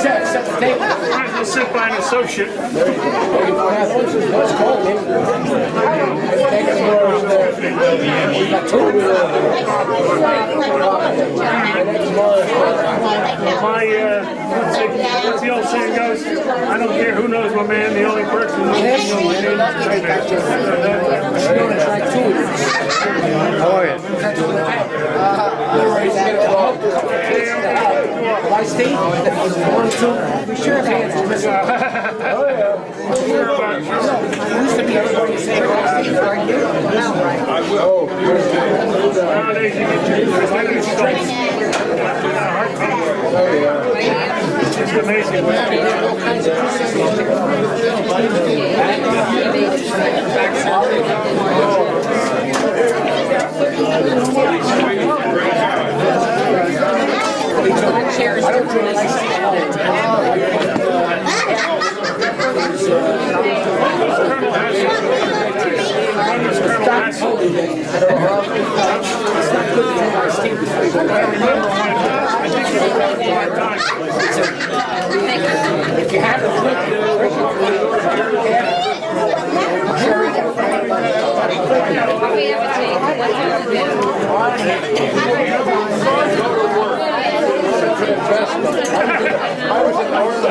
Set the table. We'll sit by an associate. What's called? As the old saying goes, I don't care who knows my man, the only person who knows my name. How are you? I stayed. 1, 2. We sure hands. Oh yeah. Used to be everybody saying I stayed right here. Now, right? I will. Nowadays you get oh yeah. It's just amazing. I don't really like if you have a flip, I was in Orlando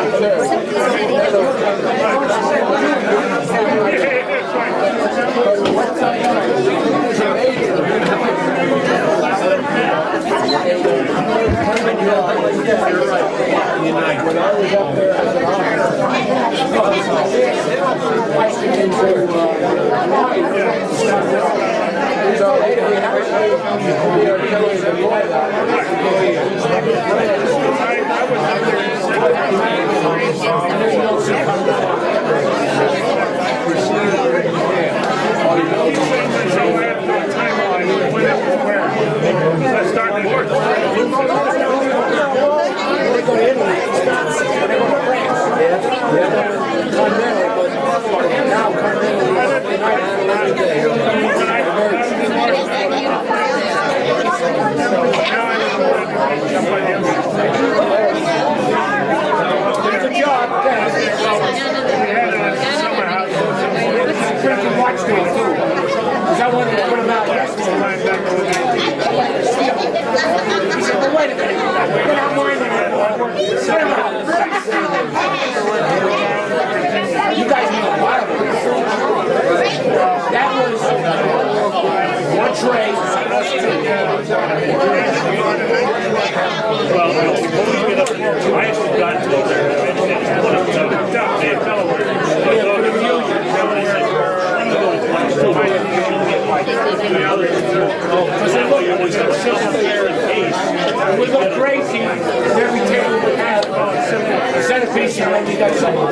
we go crazy. Every table would have a centerpiece and you got something.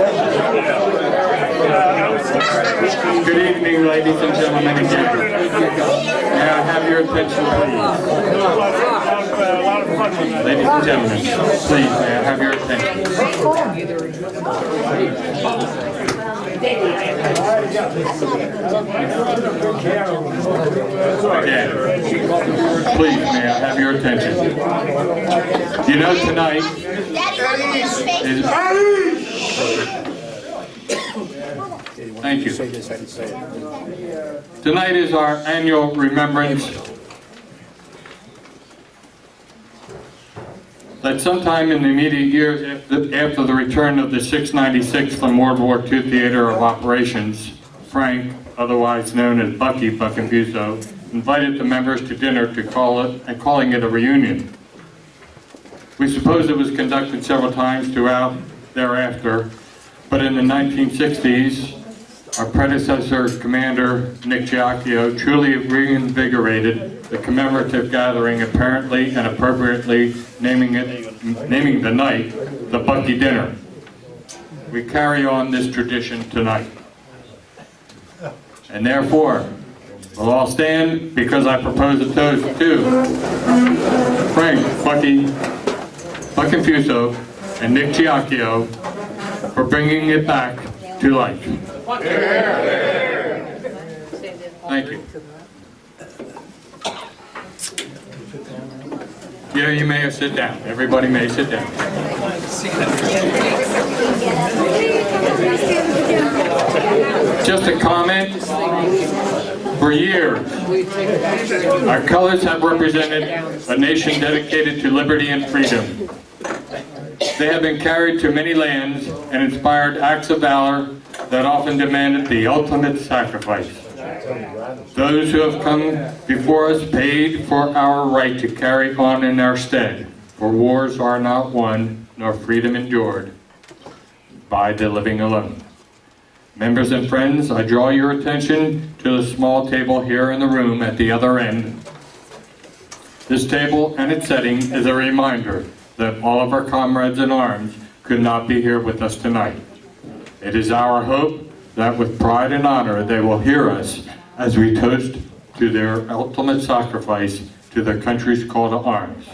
Good evening, ladies and gentlemen, again. May I have your attention, please? Ladies and gentlemen, please, may I have your attention? Again, please, may I have your attention? You know, tonight is... Thank you. Tonight is our annual remembrance that sometime in the immediate years after the return of the 696th from World War II Theater of Operations, Frank, otherwise known as Bucky Buckenfuso, invited the members to dinner to calling it a reunion. We suppose it was conducted several times throughout thereafter, but in the 1960s, our predecessor commander, Nick Giacchio, truly reinvigorated the commemorative gathering, apparently and appropriately naming the night the Bucky Dinner. We carry on this tradition tonight. And therefore, we'll all stand because I propose a toast to Frank Bucky Buckenfuso and Nick Giacchio for bringing it back to life. Thank you. Yeah, you may sit down. Everybody may sit down. Just a comment. For years, our colors have represented a nation dedicated to liberty and freedom. They have been carried to many lands and inspired acts of valor that often demanded the ultimate sacrifice. Those who have come before us paid for our right to carry on in our stead, for wars are not won, nor freedom endured by the living alone. Members and friends, I draw your attention to the small table here in the room at the other end. This table and its setting is a reminder that all of our comrades in arms could not be here with us tonight. It is our hope that with pride and honor they will hear us as we toast to their ultimate sacrifice to their country's call to arms.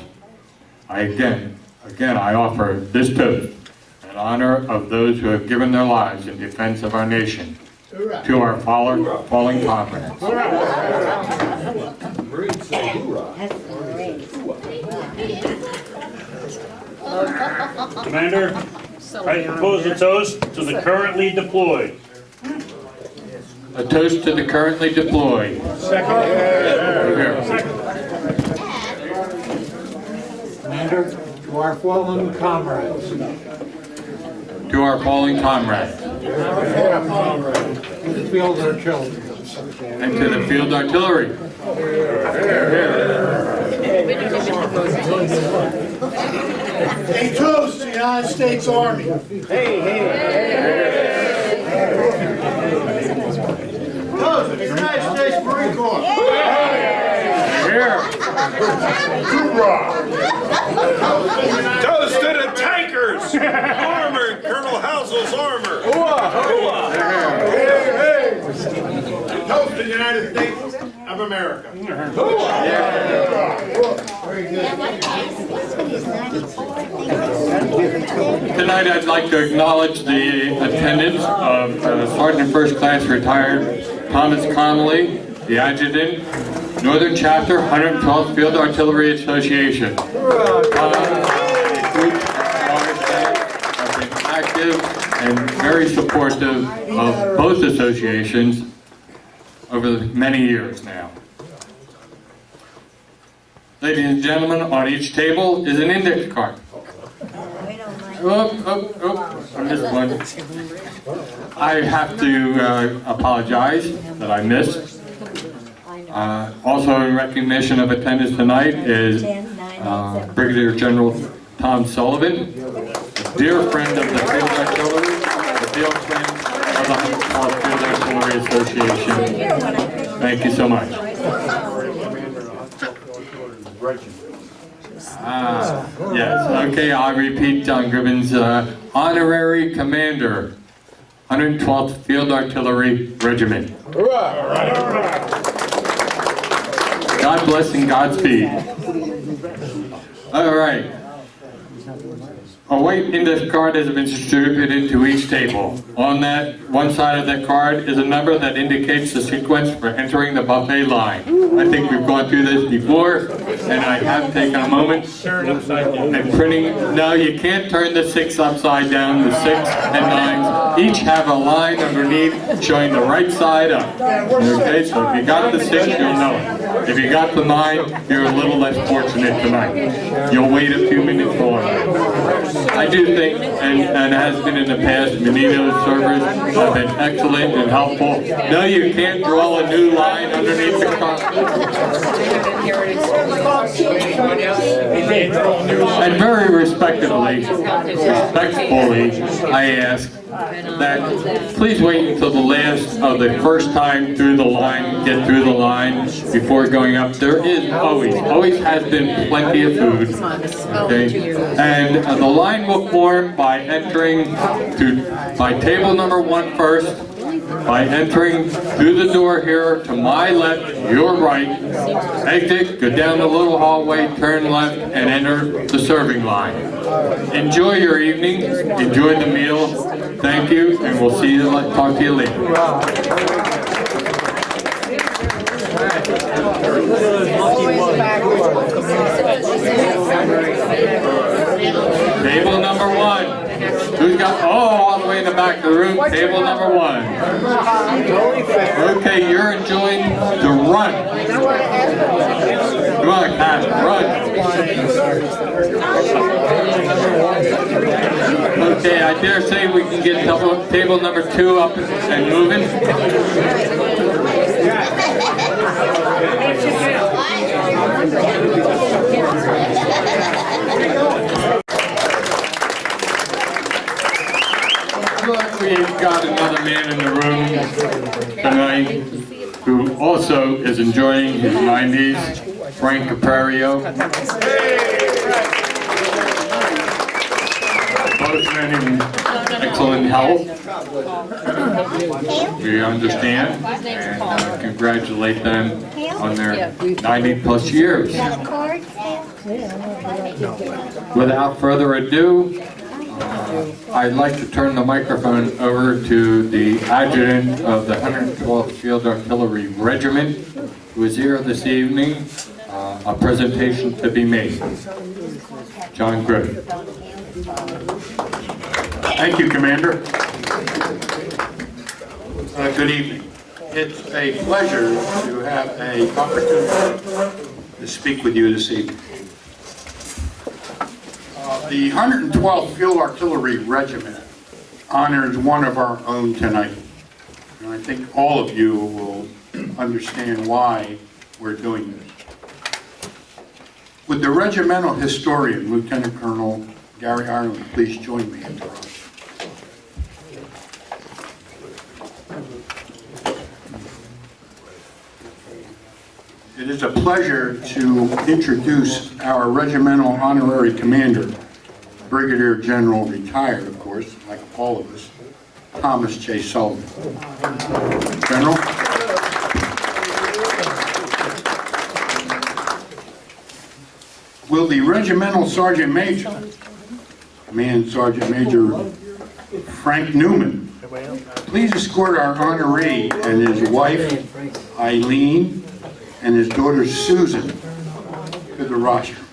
Again, I offer this toast in honor of those who have given their lives in defense of our nation, to our fallen comrades. Commander, I propose a toast to the currently deployed. A toast to the currently deployed. Commander, to our fallen comrades. To our fallen comrades. To the field artillery. And to the field artillery. A toast to the United States Army. Toast to the United States Marine Corps. Toast to the tankers! Armor, Colonel Housel's armor! Toast to the United States of America! Tonight I'd like to acknowledge the attendance of Sergeant First Class Retired Thomas Connolly, the Adjutant, Northern Chapter, 112th Field Artillery Association. Have been active and very supportive of both associations over many years now. Ladies and gentlemen, on each table is an index card. I missed one. I have to apologize that I missed. Also in recognition of attendance tonight is Brigadier General Tom Sullivan, a dear friend of the Field Artillery, a dear friend of the Field Artillery Association. Thank you so much. Yes, okay, I'll repeat John Gribben's Honorary Commander, 112th Field Artillery Regiment. God bless and Godspeed. All right. A white index card has been distributed to each table. On that one side of that card is a number that indicates the sequence for entering the buffet line. I think we've gone through this before, and I have taken a moment and printing. No, you can't turn the 6 upside down. The 6 and 9 each have a line underneath showing the right side up. Okay, so if you got the 6, you'll know it. If you got the 9, you're a little less fortunate tonight. You'll wait a few minutes longer. I do think, and has been in the past, Menino's servers have been excellent and helpful. No, you can't draw a new line underneath the card. And very respectfully, I ask that please wait until the last of the first time through the line, get through the line before going up. There is always has been plenty of food. Okay? And the line will form by entering by table number 1 first, by entering through the door here to my left, your right, exit, go down the little hallway, turn left, and enter the serving line. Enjoy your evening, enjoy the meal, thank you, and we'll see you, talk to you later. Table number 1. Who's got, all the way in the back of the room, table number 1. Okay, you're enjoying the run. Come on, Pat, run. Okay, I dare say we can get table number 2 up and moving. We've got another man in the room tonight who also is enjoying his 90s, Frank Caprario. Both men in excellent health, we understand, and congratulate them on their 90+ years. Without further ado, I'd like to turn the microphone over to the adjutant of the 112th Field Artillery Regiment, who is here this evening, a presentation to be made. John Griffith. Thank you, Commander. Good evening. It's a pleasure to have an opportunity to speak with you this evening. The 112th Field Artillery Regiment honors one of our own tonight. And I think all of you will understand why we're doing this. Would the regimental historian, Lieutenant Colonel Gary Ireland, please join me in the room. It is a pleasure to introduce our regimental honorary commander, Brigadier General retired, of course, like all of us, Thomas J. Sullivan. General. Will the regimental sergeant major, Command Sergeant Major Frank Newman, please escort our honoree and his wife, Eileen, and his daughter Susan to the rostrum.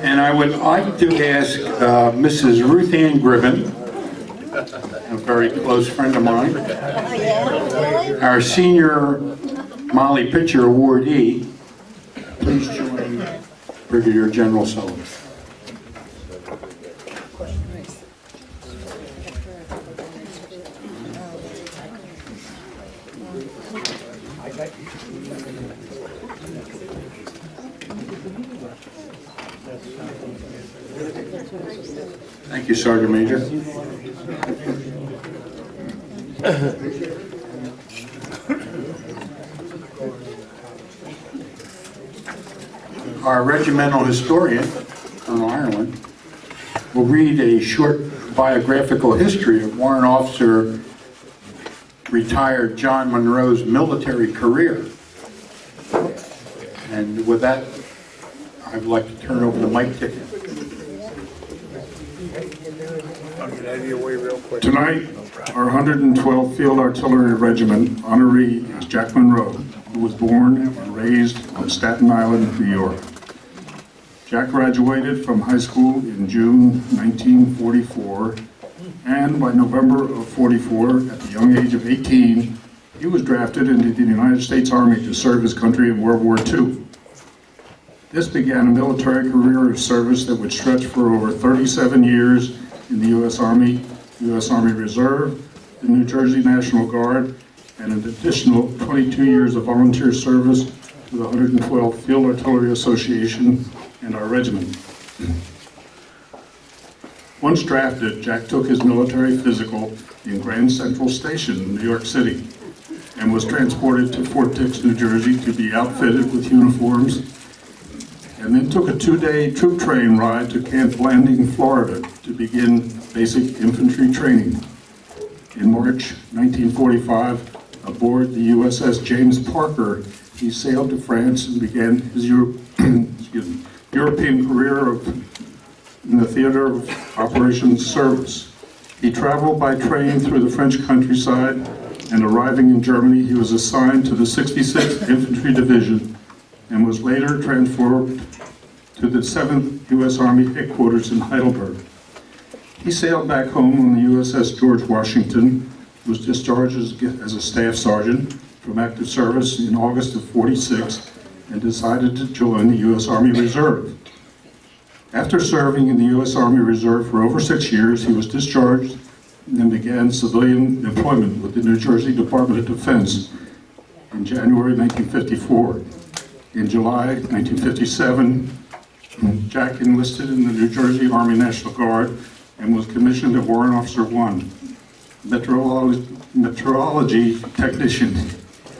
And I would like to ask Mrs. Ruth Ann Gribben, a very close friend of mine, our senior Molly Pitcher awardee, please join Brigadier General Sullivan. Thank you, Sergeant Major. Our regimental historian, Colonel Ireland, will read a short biographical history of Warrant Officer retired John Monroe's military career. And with that, I'd like to turn over the mic to him. Tonight, our 112th Field Artillery Regiment honoree is Jack Monroe, who was born and raised on Staten Island, New York. Jack graduated from high school in June 1944, and by November of 44, at the young age of 18, he was drafted into the United States Army to serve his country in World War II. This began a military career of service that would stretch for over 37 years in the U.S. Army, U.S. Army Reserve, the New Jersey National Guard, and an additional 22 years of volunteer service to the 112th Field Artillery Association and our regiment. Once drafted, Jack took his military physical in Grand Central Station in New York City and was transported to Fort Dix, New Jersey to be outfitted with uniforms, and then took a 2-day troop train ride to Camp Blanding, Florida to begin basic infantry training. In March 1945, aboard the USS James Parker, he sailed to France and began his European career of in the theater of operations service. He traveled by train through the French countryside, and arriving in Germany, he was assigned to the 66th Infantry Division and was later transferred to the 7th U.S. Army headquarters in Heidelberg. He sailed back home on the USS George Washington, was discharged as a staff sergeant from active service in August of '46, and decided to join the U.S. Army Reserve. After serving in the U.S. Army Reserve for over 6 years, he was discharged and began civilian employment with the New Jersey Department of Defense in January 1954. In July 1957, Jack enlisted in the New Jersey Army National Guard and was commissioned a Warrant Officer 1, meteorology technician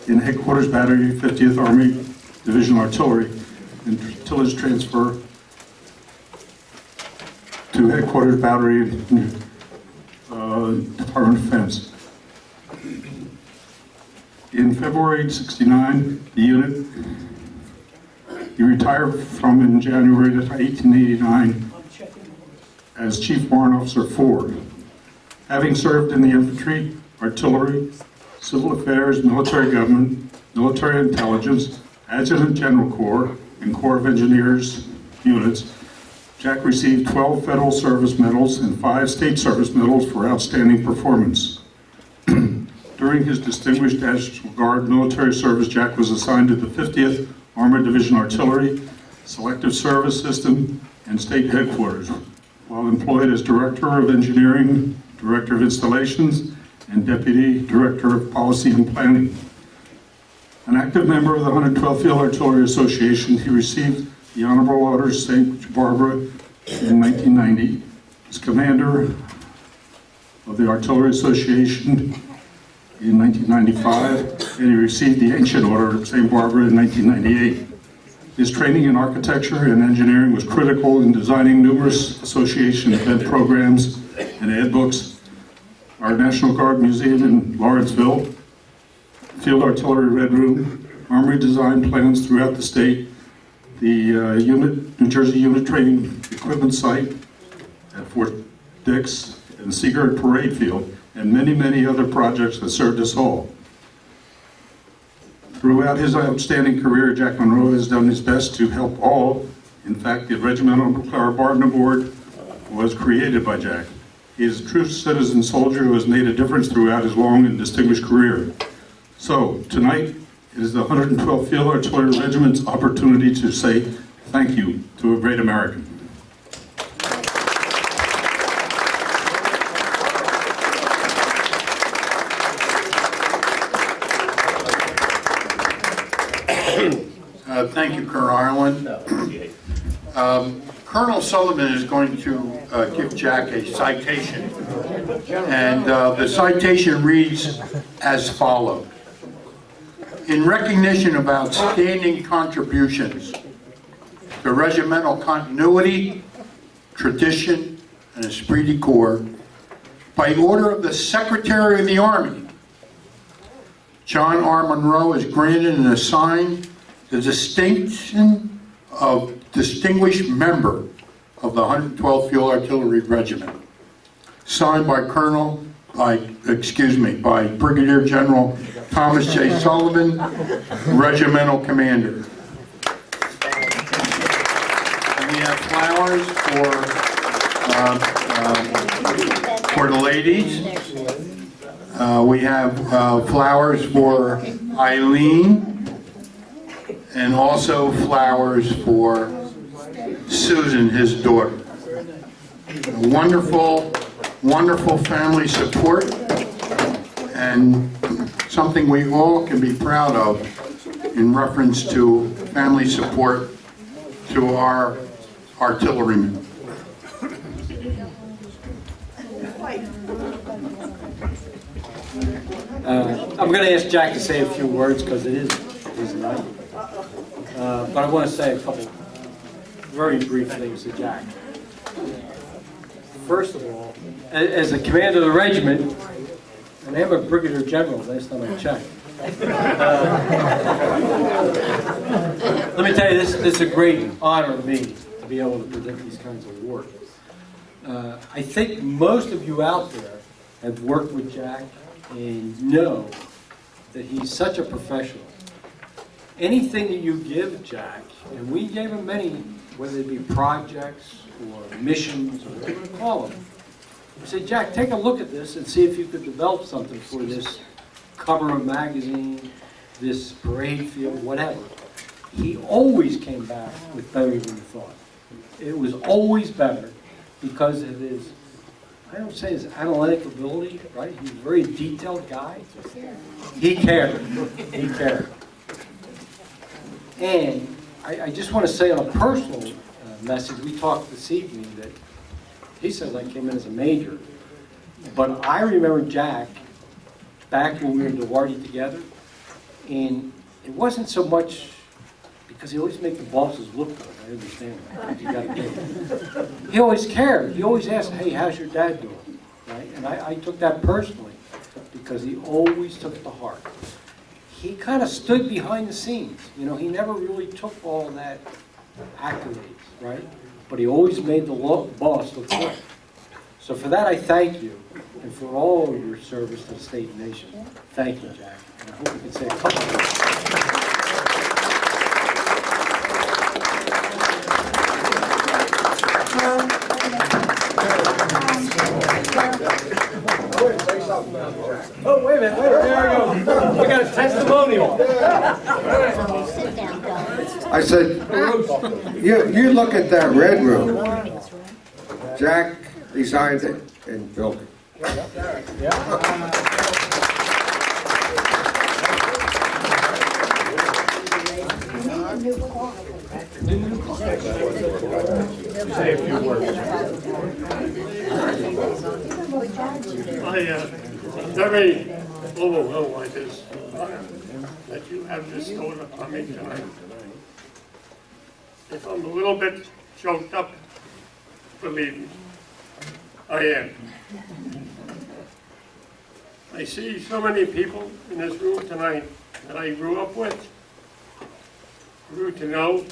in Headquarters Battery, 50th Army Division Artillery, until his transfer to Headquarters Battery, Department of Defense. In February '69, the unit he retired from in January of 1889 as Chief Warrant Officer 4. Having served in the infantry, artillery, civil affairs, military government, military intelligence, Adjutant General Corps, and Corps of Engineers units, Jack received 12 Federal Service Medals and 5 State Service Medals for outstanding performance. During his distinguished National Guard military service, Jack was assigned to the 50th Armored Division Artillery, Selective Service System, and State Headquarters, while employed as Director of Engineering, Director of Installations, and Deputy Director of Policy and Planning. An active member of the 112th Field Artillery Association, he received the Honorable Order of St. Barbara in 1990. As commander of the Artillery Association in 1995, and he received the Ancient Order of St. Barbara in 1998. His training in architecture and engineering was critical in designing numerous association event programs and ad books, our National Guard Museum in Lawrenceville, Field Artillery Red Room, Armory design plans throughout the state, the New Jersey Unit Training Equipment Site at Fort Dix, and the Seaguard Parade Field, and many, many other projects that served us all. Throughout his outstanding career, Jack Monroe has done his best to help all. In fact, the Regimental Nuclear Barton Award was created by Jack. He is a true citizen soldier who has made a difference throughout his long and distinguished career. So, tonight, it is the 112th Field Artillery Regiment's opportunity to say thank you to a great American. Thank you, Colonel Ireland. Colonel Sullivan is going to give Jack a citation, and the citation reads as follows. In recognition of outstanding contributions to regimental continuity, tradition, and esprit de corps, by order of the Secretary of the Army, John R. Monroe is granted and assigned the distinction of Distinguished Member of the 112th Field Artillery Regiment, signed by Brigadier General Thomas J. Sullivan, Regimental Commander. And we have flowers for the ladies. We have flowers for Eileen, and also flowers for Susan, his daughter. Wonderful, wonderful family support, and something we all can be proud of in reference to family support to our artillerymen. I'm going to ask Jack to say a few words because it is his night. But I want to say a couple very brief things to Jack. First of all, as a commander of the regiment, and I am a brigadier general last time I checked. Let me tell you, this is a great honor to me to be able to present these kinds of awards. I think most of you out there have worked with Jack and know that he's such a professional. Anything that you give Jack, and we gave him many, whether it be projects or missions or whatever you call them, we said, Jack, take a look at this and see if you could develop something for this cover of a magazine, this parade field, whatever. He always came back with better than you thought. It was always better because of his, I don't say his analytic ability, right? He's a very detailed guy. He cared. He cared. And I just want to say on a personal message, we talked this evening that he says I came in as a major, but I remember Jack back when we were in DeWarty together, and it wasn't so much because he always made the bosses look good. I understand that. You gotta get it. He always cared. He always asked, hey, how's your dad doing? Right? And I took that personally because he always took it to heart. He kind of stood behind the scenes. You know, he never really took all that accolades, right? But he always made the boss look good. So for that, I thank you, and for all your service to the state and nation. Thank you, Jack. And I hope we can say a couple of words. Oh, wait a minute, there we go. We got a testimonial. I said, you look at that red room. Jack designed it and built it. Say a few words. I'm very overwhelmed by this, that you have this going upon me tonight. If I'm a little bit choked up, believe me, I am. I see so many people in this room tonight that I grew up with, grew to know,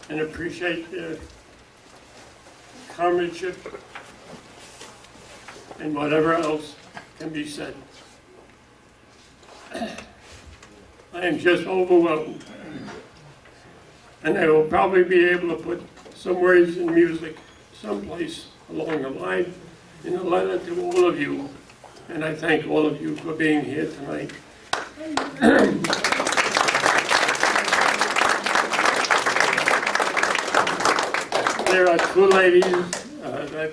and appreciate their comradeship and whatever else can be said. I am just overwhelmed. And I will probably be able to put some words in music someplace along the line in a letter to all of you. And I thank all of you for being here tonight. There are two ladies that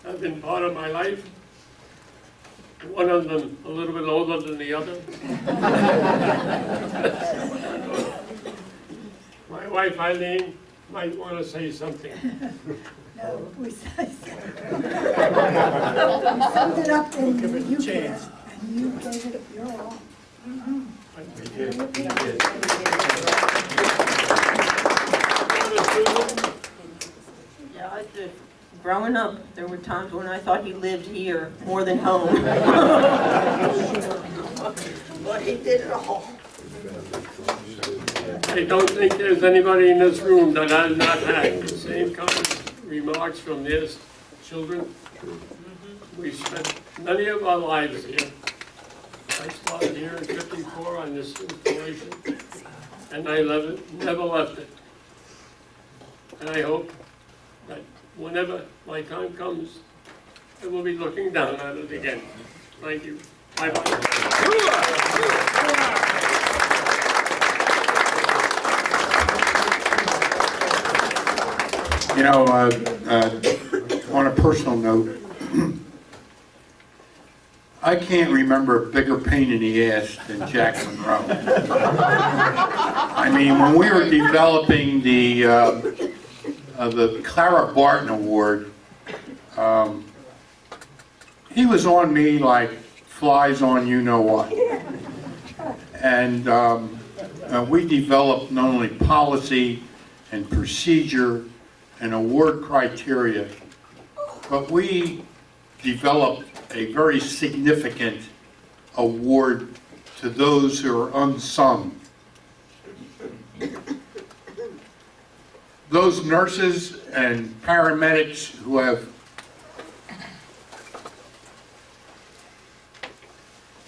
have been part of my life. One of them a little bit older than the other. My wife Eileen might want to say something. No, we summed it up and you gave it your all. Yeah, I did. Growing up, there were times when I thought he lived here more than home. But he did it all. I don't think there's anybody in this room that has not had the same kind of remarks from their children. We spent many of our lives here. I started here in '54 on this installation, and I never left it. And I hope that whenever my time comes, I will be looking down at it again. Thank you. Bye-bye. You know, on a personal note, I can't remember a bigger pain in the ass than Jack Monroe. I mean, when we were developing the Clara Barton Award, he was on me like flies on you know what. And we developed not only policy and procedure and award criteria, but we developed a very significant award to those who are unsung. those nurses and paramedics who have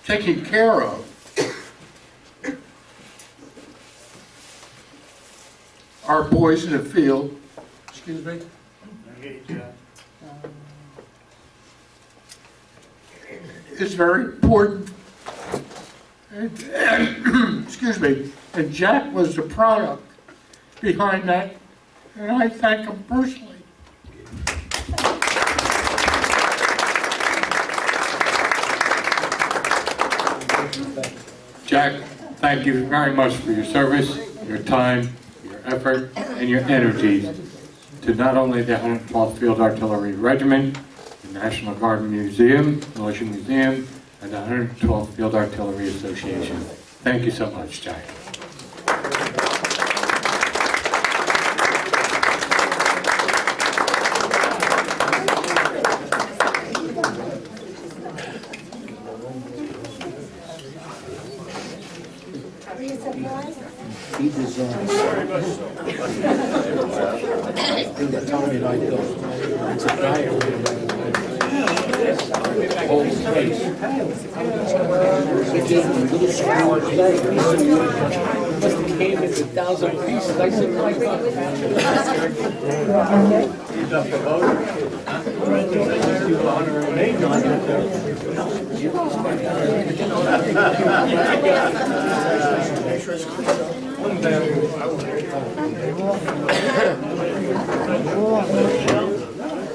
taken care of our boys in the field. Excuse me. It's very important. And excuse me. And Jack was the product behind that, and I thank him personally. Jack, thank you very much for your service, your time, your effort, and your energy to not only the 112th Field Artillery Regiment, the National Guard Museum, Militia Museum, and the 112th Field Artillery Association. Thank you so much, Jack. He deserves in the Tommy like this. It's a diary. Whole space. He gave me a little small play. Must have came in 1,000 pieces. I said, my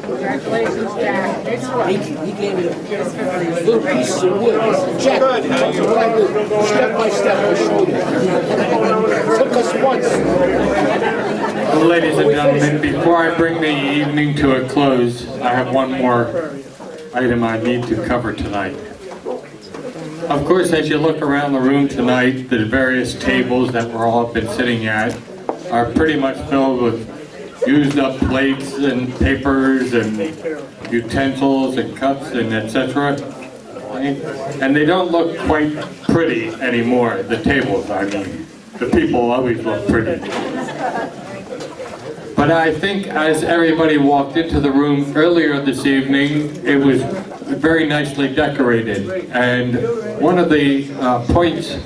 Congratulations, Jack. He gave me a little piece of wood. I said, Jack, what I do? Step by step, I'll show you. Took us once. Well, ladies and gentlemen, before I bring the evening to a close, I have one more item I need to cover tonight. Of course, as you look around the room tonight, the various tables that we're all been sitting at are pretty much filled with used up plates and papers and utensils and cups and etc. And they don't look quite pretty anymore, the tables, I mean. The people always look pretty. But I think as everybody walked into the room earlier this evening, it was very nicely decorated. And one of the points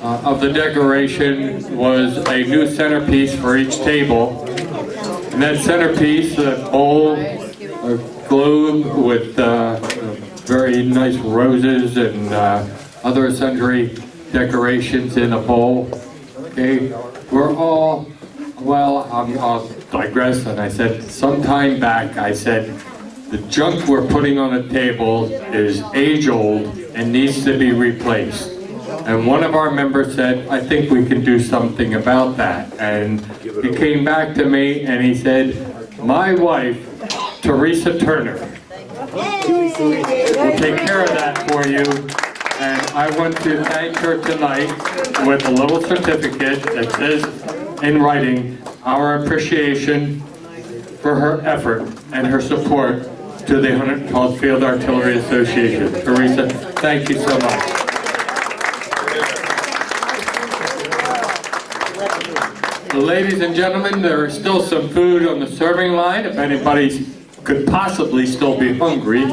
of the decoration was a new centerpiece for each table. And that centerpiece, a bowl, a globe with very nice roses and other sundry decorations in a bowl. Okay, we're all, well, I'll digress, and I said, some time back, I said, the junk we're putting on the table is age-old and needs to be replaced. And one of our members said, I think we can do something about that. And he came back to me and he said, my wife, Teresa Turner, will take care of that for you. And I want to thank her tonight with a little certificate that says in writing our appreciation for her effort and her support to the 112th Field Artillery Association. Teresa, thank you so much. Ladies and gentlemen, there is still some food on the serving line if anybody could possibly still be hungry.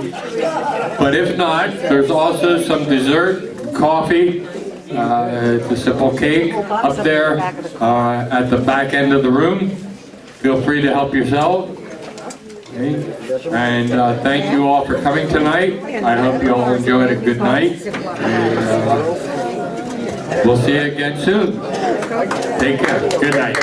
But if not, there's also some dessert, coffee, the simple cake up there at the back end of the room. Feel free to help yourself. Okay. And thank you all for coming tonight. I hope you all enjoyed a good night. And we'll see you again soon. Take care. Good night.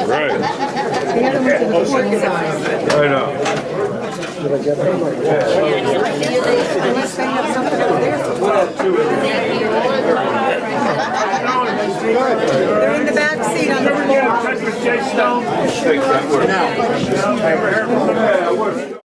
Right. I know. They're in the back seat on the floor. Take that word.